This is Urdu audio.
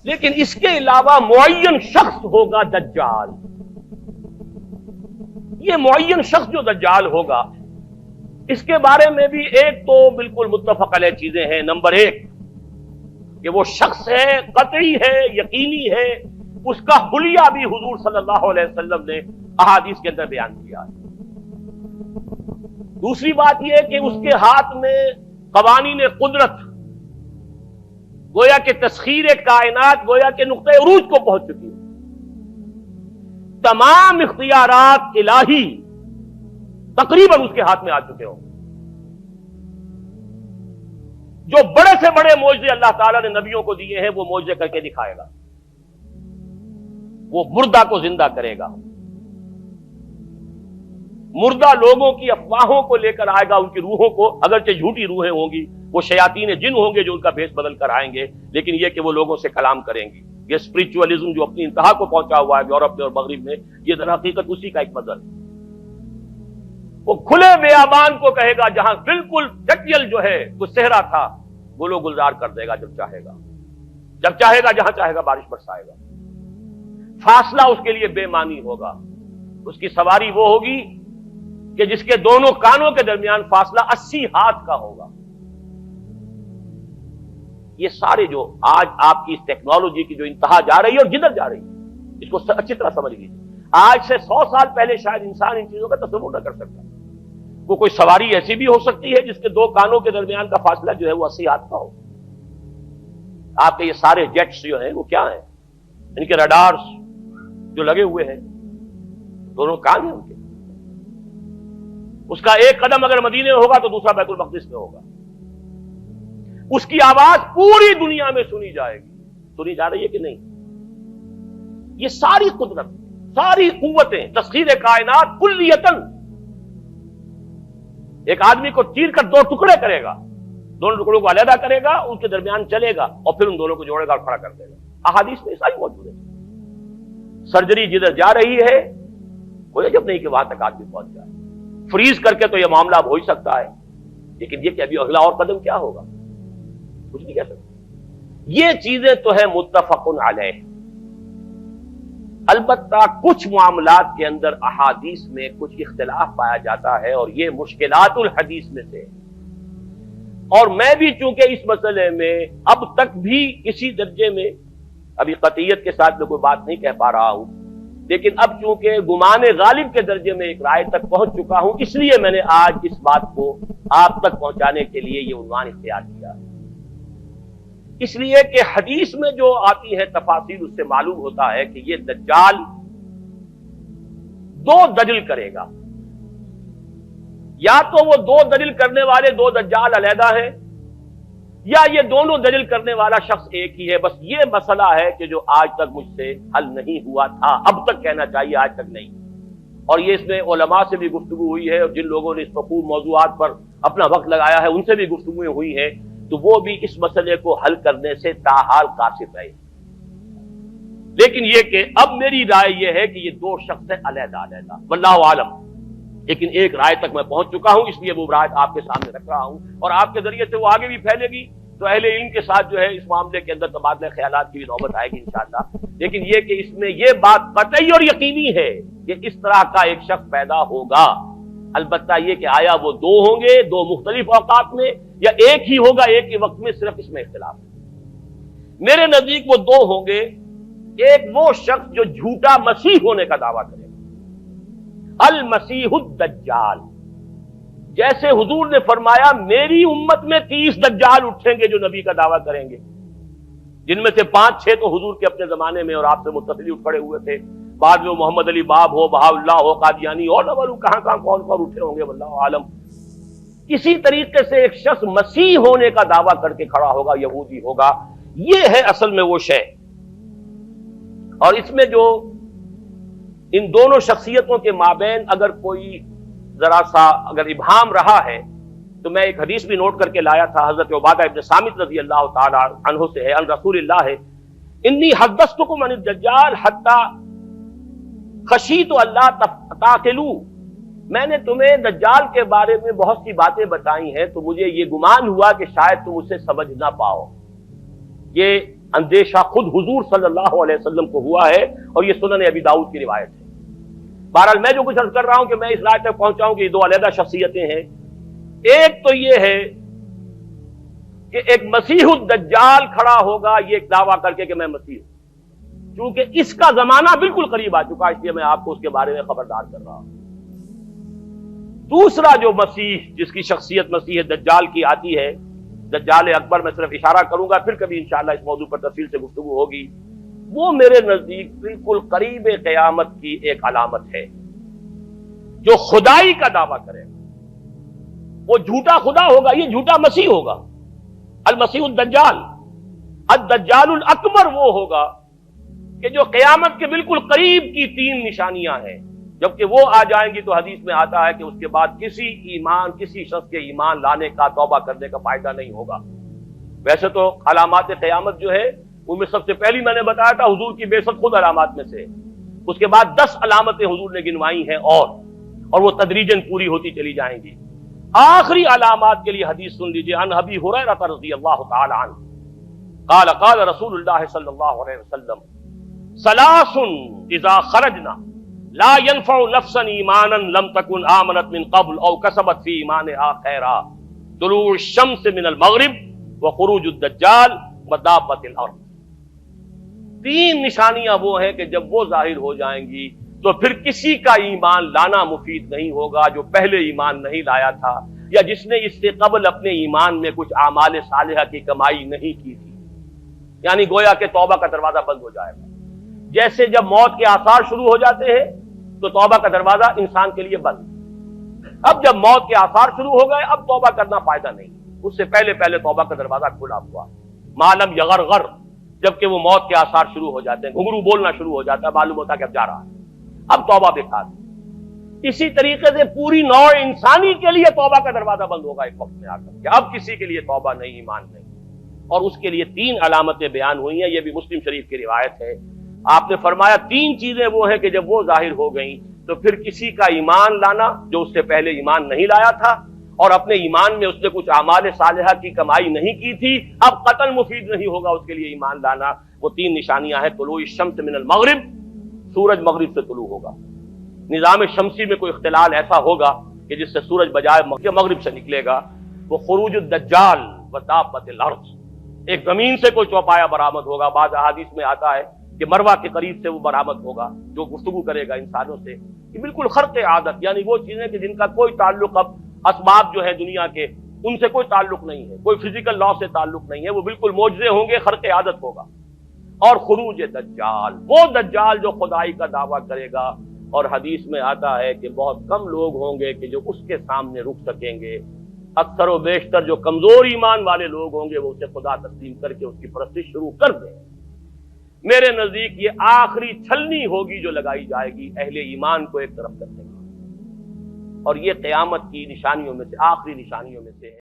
لیکن اس کے علاوہ معین شخص ہوگا دجال. یہ معین شخص جو دجال ہوگا اس کے بارے میں بھی ایک تو بالکل متفق علیہ چیزیں ہیں. نمبر ایک کہ وہ شخص ہے، قطعی ہے، یقینی ہے، اس کا حلیہ بھی حضور صلی اللہ علیہ وسلم نے احادیث کے اندر بیان کیا ہے. دوسری بات یہ کہ اس کے ہاتھ میں قوانین قدرت، گویا کہ تسخیر کائنات گویا کہ نقطۂ عروج کو پہنچ چکی ہے. تمام اختیارات الہی تقریباً اس کے ہاتھ میں آ چکے ہوں. جو بڑے سے بڑے معجزے اللہ تعالیٰ نے نبیوں کو دیے ہیں وہ معجزے کر کے دکھائے گا. وہ مردہ کو زندہ کرے گا، مردہ لوگوں کی افواہوں کو لے کر آئے گا، ان کی روحوں کو، اگرچہ جھوٹی روحیں ہوں گی، وہ شیاطین جن ہوں گے جو ان کا بھیس بدل کر آئیں گے، لیکن یہ کہ وہ لوگوں سے کلام کریں گی. یہ اسپرچولیزم جو اپنی انتہا کو پہنچا ہوا ہے یورپ میں اور مغرب میں، یہ در حقیقت اسی کا ایک مظہر ہے. وہ کھلے بیابان کو کہے گا جہاں بالکل ٹکیل جو ہے وہ صحرا تھا، گل و گلزار کر دے گا جب چاہے گا، جب چاہے گا، جہاں چاہے گا بارش برسائے گا. فاصلہ اس کے لیے بے معنی ہوگا. اس کی سواری وہ ہوگی کہ جس کے دونوں کانوں کے درمیان فاصلہ 80 ہاتھ کا ہوگا. یہ سارے جو آج آپ کی اس ٹیکنالوجی کی جو انتہا جا رہی ہے اور جدھر جا رہی ہے، اس کو اچھی طرح سمجھ لیجیے. آج سے 100 سال پہلے شاید انسان ان چیزوں کا تصور نہ کر سکتا. وہ کوئی سواری ایسی بھی ہو سکتی ہے جس کے دو کانوں کے درمیان کا فاصلہ جو ہے وہ 80 ہاتھ کا ہو. آپ کے یہ سارے جیٹس جو ہیں وہ کیا ہیں؟ ان کے رڈارز جو لگے ہوئے ہیں، دونوں کان ہیں ان کے. اس کا ایک قدم اگر مدینے میں ہوگا تو دوسرا بیت المقدس میں ہوگا. اس کی آواز پوری دنیا میں سنی جائے گی. سنی جا رہی ہے کہ نہیں؟ یہ ساری قدرت، ساری قوتیں، تسخیر کائنات کلیتاً ایک آدمی کو چیر کر دو ٹکڑے کرے گا، دونوں ٹکڑوں کو علیحدہ کرے گا، ان کے درمیان چلے گا اور پھر ان دونوں کو جوڑے گا اور کھڑا کر دے گا. احادیث میں ساری موجود ہے. سرجری جدھر جا رہی ہے کوئی عجب نہیں کہ وہاں تک آدمی پہنچ جائے. فریز کر کے تو یہ معاملہ اب ہو ہی سکتا ہے، لیکن یہ کہ ابھی اگلا اور قدم کیا ہوگا کچھ نہیں کہہ سکتے. یہ چیزیں تو ہیں متفق علیہ. البتہ کچھ معاملات کے اندر احادیث میں کچھ اختلاف پایا جاتا ہے اور یہ مشکلات الحدیث میں سے. اور میں بھی چونکہ اس مسئلے میں اب تک بھی اسی درجے میں، ابھی قطعیت کے ساتھ میں کوئی بات نہیں کہہ پا رہا ہوں، لیکن اب چونکہ گمان غالب کے درجے میں ایک رائے تک پہنچ چکا ہوں، اس لیے میں نے آج اس بات کو آپ تک پہنچانے کے لیے یہ عنوان اختیار کیا. اس لیے کہ حدیث میں جو آتی ہے تفاصیل اس سے معلوم ہوتا ہے کہ یہ دجال دو دجل کرے گا. یا تو وہ دو دجل کرنے والے دو دجال علیحدہ ہیں، یا یہ دونوں دجل کرنے والا شخص ایک ہی ہے. بس یہ مسئلہ ہے کہ جو آج تک مجھ سے حل نہیں ہوا تھا، اب تک کہنا چاہیے آج تک نہیں. اور یہ اس میں علماء سے بھی گفتگو ہوئی ہے، اور جن لوگوں نے اس مفہوم موضوعات پر اپنا وقت لگایا ہے ان سے بھی گفتگویں ہوئی ہیں، تو وہ بھی اس مسئلے کو حل کرنے سے تاحال قاصر رہے. لیکن یہ کہ اب میری رائے یہ ہے کہ یہ دو شخص ہیں علیحدہ علیحدہ، واللہ عالم. لیکن ایک رائے تک میں پہنچ چکا ہوں، اس لیے وہ رائے آپ کے سامنے رکھ رہا ہوں، اور آپ کے ذریعے سے وہ آگے بھی پھیلے گی تو اہل علم کے ساتھ جو ہے اس معاملے کے اندر تبادلہ خیالات کی بھی نوبت آئے گی انشاءاللہ. لیکن یہ کہ اس میں یہ بات قطعی اور یقینی ہے کہ اس طرح کا ایک شخص پیدا ہوگا. البتہ یہ کہ آیا وہ دو ہوں گے دو مختلف اوقات میں، یا ایک ہی ہوگا ایک ہی وقت میں، صرف اس میں اختلاف ہے. میرے نزدیک وہ دو ہوں گے. ایک وہ شخص جو جھوٹا مسیح ہونے کا دعویٰ کرے گا، المسیح الدجال. جیسے حضور نے فرمایا میری امت میں 30 دجال اٹھیں گے جو نبی کا دعویٰ کریں گے، جن میں سے 5-6 تو حضور کے اپنے زمانے میں اور آپ سے متصل اٹھ کھڑے ہوئے تھے. بعد میں محمد علی باب ہو، بہاء اللہ ہو، قادیانی، اور نہ معلوم کہاں کہاں کون کون اٹھے ہوں گے، واللہ عالم. اسی طریقے سے ایک شخص مسیح ہونے کا دعویٰ کر کے کھڑا ہوگا، یہودی ہوگا. یہ ہے اصل میں وہ شے. اور اس میں جو ان دونوں شخصیتوں کے مابین اگر کوئی ذرا سا اگر ابہام رہا ہے تو میں ایک حدیث بھی نوٹ کر کے لایا تھا، حضرت عبادہ ابن صامت رضی اللہ تعالی عنہ سے ہے، عن رسول اللہ ہے، انی حدثتکم عن الدجال حتی خشیت اللہ تعقلوا. میں نے تمہیں دجال کے بارے میں بہت سی باتیں بتائی ہیں تو مجھے یہ گمان ہوا کہ شاید تم اسے سمجھ نہ پاؤ. یہ اندیشہ خود حضور صلی اللہ علیہ وسلم کو ہوا ہے، اور یہ سنن ابی داؤد کی روایت ہے۔ بہرحال میں جو کچھ عرض کر رہا ہوں کہ میں اس رائے تک پہنچا ہوں کہ یہ دو علیحدہ شخصیتیں ہیں۔ ایک تو یہ ہے کہ ایک مسیح الدجال کھڑا ہوگا یہ ایک دعویٰ کر کے کہ میں مسیح ہوں، چونکہ اس کا زمانہ بالکل قریب آ چکا، اس لیے میں آپ کو اس کے بارے میں خبردار کر رہا ہوں۔ دوسرا جو مسیح جس کی شخصیت مسیح دجال کی آتی ہے، دجال اکبر، میں صرف اشارہ کروں گا، پھر کبھی انشاءاللہ اس موضوع پر تفصیل سے گفتگو ہوگی، وہ میرے نزدیک بالکل قریب قیامت کی ایک علامت ہے۔ جو خدائی کا دعویٰ کرے وہ جھوٹا خدا ہوگا، یہ جھوٹا مسیح ہوگا، المسیح الدجال۔ الدجال الاکبر وہ ہوگا کہ جو قیامت کے بالکل قریب کی تین نشانیاں ہیں، جبکہ وہ آ جائیں گی تو حدیث میں آتا ہے کہ اس کے بعد کسی شخص کے ایمان لانے کا، توبہ کرنے کا فائدہ نہیں ہوگا۔ ویسے تو علامات قیامت جو ہے ان میں سب سے پہلی میں نے بتایا تھا حضور کی بعثت خود علامات میں سے، اس کے بعد 10 علامتیں حضور نے گنوائی ہیں، اور وہ تدریجاً پوری ہوتی چلی جائیں گی۔ آخری علامات کے لیے حدیث سن لیجئے، عن ابی ہریرہ رضی اللہ تعالی عنہ قال قال رسول اللہ صلی اللہ علیہ وسلم ثلاث اذا خرجنا لا ينفع نفسا ایمانا لم تكن آمنت من قبل او کسبت فی ایمانها خیرا، طلوع الشمس من المغرب وخروج الدجال ودابۃ الارض۔ تین نشانیاں وہ ہیں کہ جب وہ ظاہر ہو جائیں گی تو پھر کسی کا ایمان لانا مفید نہیں ہوگا جو پہلے ایمان نہیں لایا تھا، یا جس نے اس سے قبل اپنے ایمان میں کچھ اعمال صالحہ کی کمائی نہیں کی تھی۔ یعنی گویا کہ توبہ کا دروازہ بند ہو جائے گا۔ جیسے جب موت کے آثار شروع ہو جاتے ہیں تو توبہ کا دروازہ انسان کے لیے بند۔ اب جب موت کے آثار شروع ہو گئے اب توبہ کرنا فائدہ نہیں، اس سے پہلے توبہ کا دروازہ کھلا ہوا۔ معلوم یغرغر، جبکہ وہ موت کے آثار شروع ہو جاتے ہیں، گھنگرو بولنا شروع ہو جاتا ہے، معلوم ہوتا ہے کہ اب جا رہا ہے، اب توبہ بیکار۔ اسی طریقے سے پوری نوع انسانی کے لیے توبہ کا دروازہ بند ہوگا ایک وقت میں آ کر کہ اب کسی کے لیے توبہ نہیں، ایمان نہیں، اور اس کے لیے 3 علامتیں بیان ہوئی ہیں۔ یہ بھی مسلم شریف کی روایت ہے۔ آپ نے فرمایا 3 چیزیں وہ ہیں کہ جب وہ ظاہر ہو گئیں تو پھر کسی کا ایمان لانا جو اس سے پہلے ایمان نہیں لایا تھا، اور اپنے ایمان میں اس نے کچھ اعمال صالحہ کی کمائی نہیں کی تھی، اب قتل مفید نہیں ہوگا اس کے لیے ایمان لانا۔ وہ 3 نشانیاں ہیں، طلوع الشمس من المغرب، سورج مغرب سے طلوع ہوگا۔ نظام شمسی میں کوئی اختلال ایسا ہوگا کہ جس سے سورج بجائے مغرب سے نکلے گا۔ وہ خروج الدجال ودابۃ الارض، ایک زمین سے کوئی چوپایا برآمد ہوگا، بعض احادیث میں آتا ہے کہ مروہ کے قریب سے وہ برآمد ہوگا جو گفتگو کرے گا انسانوں سے۔ یہ بالکل خرق عادت، یعنی وہ چیزیں کہ جن کا کوئی تعلق اب اسباب جو ہے دنیا کے ان سے کوئی تعلق نہیں ہے، کوئی فزیکل لا سے تعلق نہیں ہے، وہ بالکل معجزے ہوں گے، خرق عادت ہوگا۔ اور خروج دجال، وہ دجال جو خدائی کا دعویٰ کرے گا، اور حدیث میں آتا ہے کہ بہت کم لوگ ہوں گے کہ جو اس کے سامنے رک سکیں گے، اکثر و بیشتر جو کمزور ایمان والے لوگ ہوں گے وہ اسے خدا تسلیم کر کے اس کی پرستش شروع کر دیں۔ میرے نزدیک یہ آخری چھلنی ہوگی جو لگائی جائے گی اہل ایمان کو ایک طرف کرنے کی، اور یہ قیامت کی نشانیوں میں سے آخری نشانیوں میں سے ہے۔